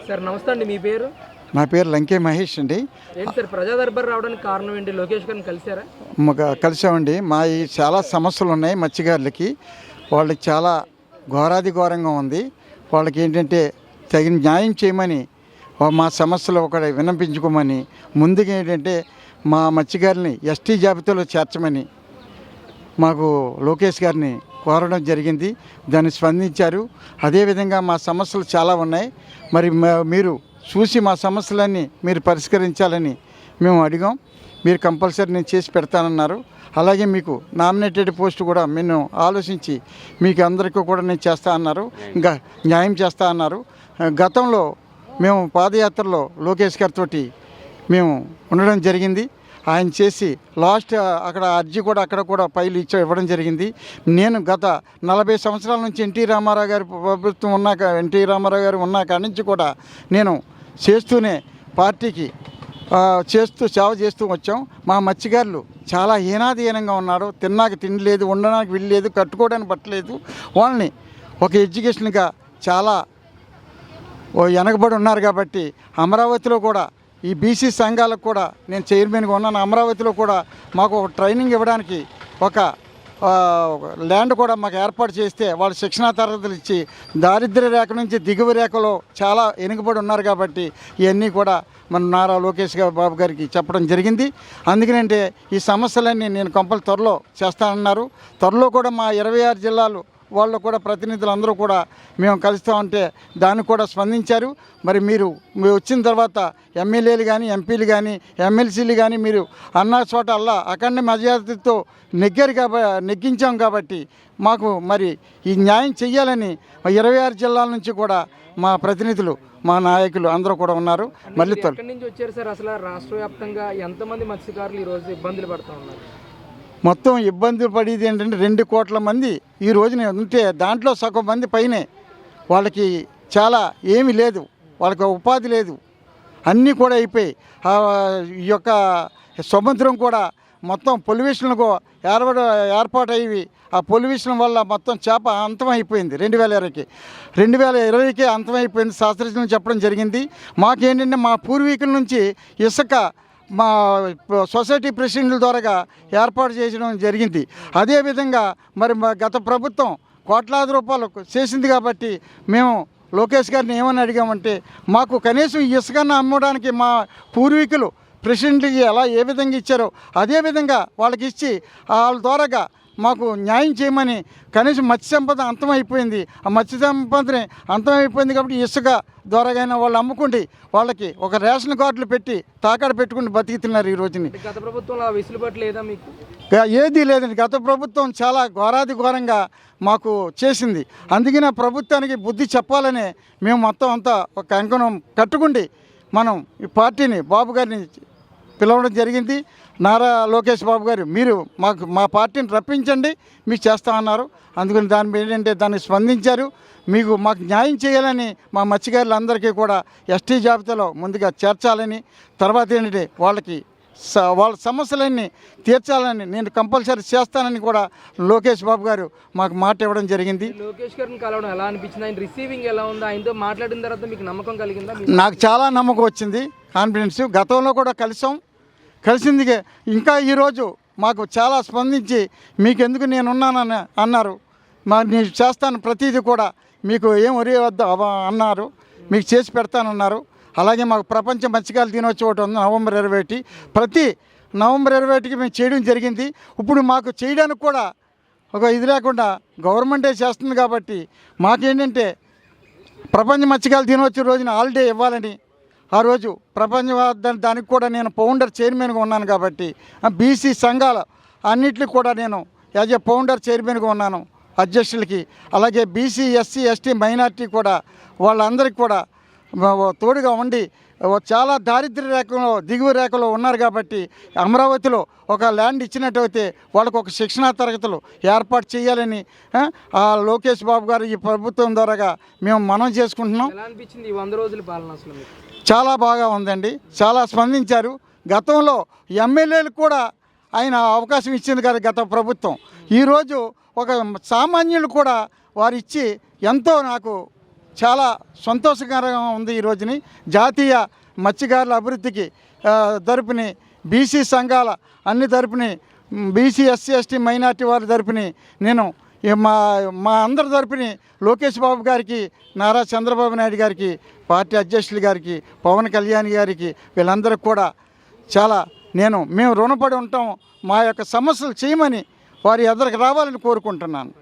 Sir నమస్తే అండి, మీ పేరు? నా పేరు లంకే మహేష్ అండి. ఏంటి సార్ ప్రజా దర్బార్ రావడానికి కారణం ఏంటి? లోకేష్ గారిని కలిసారా? కలిసామండి. మా ఈ చాలా సమస్యలు ఉన్నాయి మత్స్యకారులకి. వాళ్ళకి చాలా ఘోరాది ఘోరంగా ఉంది. వాళ్ళకి ఏంటంటే తగిన న్యాయం చేయమని, మా సమస్యలు ఒకటి విన్నపించుకోమని, ముందుగా ఏంటంటే మా మత్స్యకారుల్ని ఎస్టీ జాబితాలో చేర్చమని మాకు లోకేష్ గారిని కోరడం జరిగింది. దాన్ని స్పందించారు. అదేవిధంగా మా సమస్యలు చాలా ఉన్నాయి. మరి మీరు చూసి మా సమస్యలన్నీ మీరు పరిష్కరించాలని మేము అడిగాం. మీరు కంపల్సరీ నేను చేసి పెడతానన్నారు. అలాగే మీకు నామినేటెడ్ పోస్ట్ కూడా నేను ఆలోచించి మీకు అందరికీ కూడా నేను చేస్తా అన్నారు. ఇంకా న్యాయం చేస్తా అన్నారు. గతంలో మేము పాదయాత్రలో లోకేష్ గారితో మేము ఉండడం జరిగింది. ఆయన చేసి లాస్ట్ అక్కడ అర్జీ కూడా అక్కడ కూడా ఫైల్ ఇవ్వడం జరిగింది. నేను గత 40 సంవత్సరాల నుంచి ఎన్టీ రామారావు గారి ప్రభుత్వం ఉన్నాక, ఎన్టీ రామారావు గారు ఉన్నాక నుంచి కూడా నేను చేస్తూనే పార్టీకి సేవ చేస్తూ వచ్చాం. మా మత్స్యకారులు చాలా హీనాధీనంగా ఉన్నారు. తిన్నాక తిండి లేదు, ఉండడానికి వీలు లేదు, కట్టుకోవడానికి పట్టలేదు. వాళ్ళని ఒక ఎడ్యుకేషన్గా చాలా వెనకబడి ఉన్నారు. కాబట్టి అమరావతిలో కూడా ఈ బీసీ సంఘాలకు కూడా నేను చైర్మన్గా ఉన్నాను. అమరావతిలో కూడా మాకు ఒక ట్రైనింగ్ ఇవ్వడానికి ఒక ల్యాండ్ కూడా మాకు ఏర్పాటు చేస్తే వాళ్ళు శిక్షణా తరగతులు ఇచ్చి దారిద్ర్య రేఖ నుంచి దిగువ రేఖలో చాలా వెనుకబడి ఉన్నారు. కాబట్టి ఇవన్నీ కూడా మన నారా లోకేష్ బాబు గారికి చెప్పడం జరిగింది. అందుకనంటే ఈ సమస్యలన్నీ నేను త్వరలో చేస్తానన్నారు. త్వరలో కూడా మా 26 జిల్లాలు వాళ్ళు కూడా ప్రతినిధులు అందరూ కూడా మేము కలుస్తామంటే దానికి కూడా స్పందించారు. మరి మీరు వచ్చిన తర్వాత ఎమ్మెల్యేలు కానీ, ఎంపీలు కానీ, ఎమ్మెల్సీలు కానీ మీరు అన్న చోట అల్లా అఖండ మెజారిటీతో నెగ్గించాం. కాబట్టి మాకు మరి ఈ న్యాయం చెయ్యాలని 26 జిల్లాల నుంచి కూడా మా ప్రతినిధులు, మా నాయకులు అందరూ కూడా ఉన్నారు. మళ్ళీ ఎక్కడి నుంచి వచ్చారు సార్? అసలు రాష్ట్ర వ్యాప్తంగా ఎంతమంది మత్స్యకారులు ఈరోజు ఇబ్బందులు పడుతూ ఉన్నారు? మొత్తం ఇబ్బందులు పడేది ఏంటంటే 2 కోట్ల మంది ఈ రోజున ఉంటే దాంట్లో సగం మంది పైనే వాళ్ళకి చాలా ఏమీ లేదు, వాళ్ళకి ఉపాధి లేదు, అన్నీ కూడా అయిపోయి ఈ యొక్క సముద్రం కూడా మొత్తం పొల్యూషన్కు ఏర్పాటు అయ్యి ఆ పొల్యూషన్ వల్ల మొత్తం చేప అంతమైపోయింది. 2020కే అంతమైపోయింది. శాస్త్రజ్ఞులు చెప్పడం జరిగింది. మాకేంటంటే మా పూర్వీకుల నుంచి ఇసుక మా సొసైటీ ప్రెసిడెంట్ల ద్వారా ఏర్పాటు చేయడం జరిగింది. అదేవిధంగా మరి మా గత ప్రభుత్వం కోట్లాది రూపాయలు చేసింది. కాబట్టి మేము లోకేష్ గారిని ఏమని అడిగామంటే మాకు కనీసం ఇసుకను అమ్మడానికి మా పూర్వీకులు ప్రెసిడెంట్కి ఏ విధంగా ఇచ్చారో అదేవిధంగా వాళ్ళకి ఇచ్చి వాళ్ళ ద్వారాగా మాకు న్యాయం చేయమని. కనీసం మత్స్య సంపద అంతమైపోయింది. ఆ మత్స్య సంపదని అంతమైపోయింది కాబట్టి ఇసుక ద్వారాగైనా వాళ్ళు అమ్ముకుండి వాళ్ళకి ఒక రేషన్ కార్డులు పెట్టి తాకాడ పెట్టుకుని బతుకుతున్నారు ఈ రోజుని. గత ప్రభుత్వంలో వెసులుబాటు లేదా మీకు? ఏదీ లేదండి. గత ప్రభుత్వం చాలా ఘోరాది ఘోరంగా మాకు చేసింది. అందుకనే ప్రభుత్వానికి బుద్ధి చెప్పాలనే మేము మొత్తం అంతా ఒక కంకణం కట్టుకుండి మనం ఈ పార్టీని బాబు గారిని పిలవడం జరిగింది. నారా లోకేష్ బాబు గారు మీరు మా పార్టీని రప్పించండి, మీకు చేస్తామన్నారు. అందుకని దాని మీద ఏంటంటే దాన్ని స్పందించారు. మాకు న్యాయం చేయాలని మా మత్స్యకారులందరికీ కూడా ఎస్టీ జాబితాలో ముందుగా చేర్చాలని, తర్వాత ఏంటంటే వాళ్ళ సమస్యలన్నీ తీర్చాలని నేను కంపల్సరీ చేస్తానని కూడా లోకేష్ బాబు గారు మాకు మాట ఇవ్వడం జరిగింది. లోకేష్ గారిని కలవడం ఎలా అనిపించింది? ఆయన రిసీవింగ్ ఎలా ఉందా? ఆయనతో మాట్లాడిన తర్వాత మీకు నమ్మకం కలిగిందా? నాకు చాలా నమ్మకం వచ్చింది, కాన్ఫిడెన్స్. గతంలో కూడా కలిసింది. ఇంకా ఈరోజు మాకు చాలా స్పందించి మీకు ఎందుకు నేనున్నానని అన్నారు. నేను చేస్తాను ప్రతిదీ కూడా, మీకు ఏం ఒరే వద్ద అన్నారు, మీకు చేసి పెడతానన్నారు. అలాగే మాకు ప్రపంచ మత్స్యకారుల దినోత్సవం ఒకటి ఉంది నవంబర్ 21. ప్రతి నవంబర్ 21కి మేము చేయడం జరిగింది. ఇప్పుడు మాకు చేయడానికి కూడా ఒక ఇది లేకుండా గవర్నమెంటే చేస్తుంది. కాబట్టి మాకేంటంటే ప్రపంచ మత్స్యకారుల దినోత్సవం రోజున హాలిడే ఇవ్వాలని ఆ రోజు దానికి కూడా నేను చైర్మన్గా ఉన్నాను. కాబట్టి బీసీ సంఘాల అన్నిటికి కూడా నేను యాజ్ ఏ చైర్మన్గా ఉన్నాను అధ్యక్షులకి. అలాగే బీసీ, ఎస్సీ, ఎస్టీ, మైనార్టీ కూడా వాళ్ళందరికీ కూడా తోడుగా ఉండి చాలా దారిద్ర్య రేఖలో దిగువ రేఖలో ఉన్నారు. కాబట్టి అమరావతిలో ఒక ల్యాండ్ ఇచ్చినట్టయితే వాళ్ళకు ఒక శిక్షణా తరగతులు ఏర్పాటు చేయాలని లోకేష్ బాబు గారు ఈ ప్రభుత్వం ద్వారాగా మేము మనం చేసుకుంటున్నాం. అనిపించింది 100 రోజుల పాలన అసలు చాలా బాగా ఉందండి. చాలా స్పందించారు. గతంలో ఎమ్మెల్యేలకు కూడా ఆయన అవకాశం ఇచ్చింది కదా గత ప్రభుత్వం. ఈరోజు ఒక సామాన్యులు కూడా వారు ఇచ్చి ఎంతో నాకు చాలా సంతోషకరంగా ఉంది ఈ రోజుని. జాతీయ మత్స్యకారుల అభివృద్ధికి తరపుని బీసీ సంఘాల అన్ని తరపుని బీసీ ఎస్సీ ఎస్టీ మైనార్టీ వారి తరపుని నేను మా అందరి తరపుని లోకేష్ బాబు గారికి, నారా చంద్రబాబు నాయుడు గారికి, పార్టీ అధ్యక్షులు గారికి, పవన్ కళ్యాణ్ గారికి, వీళ్ళందరికీ కూడా చాలా మేము రుణపడి ఉంటాం. మా యొక్క సమస్యలు చేయమని వారి ఎదురుకు రావాలని కోరుకుంటున్నాను.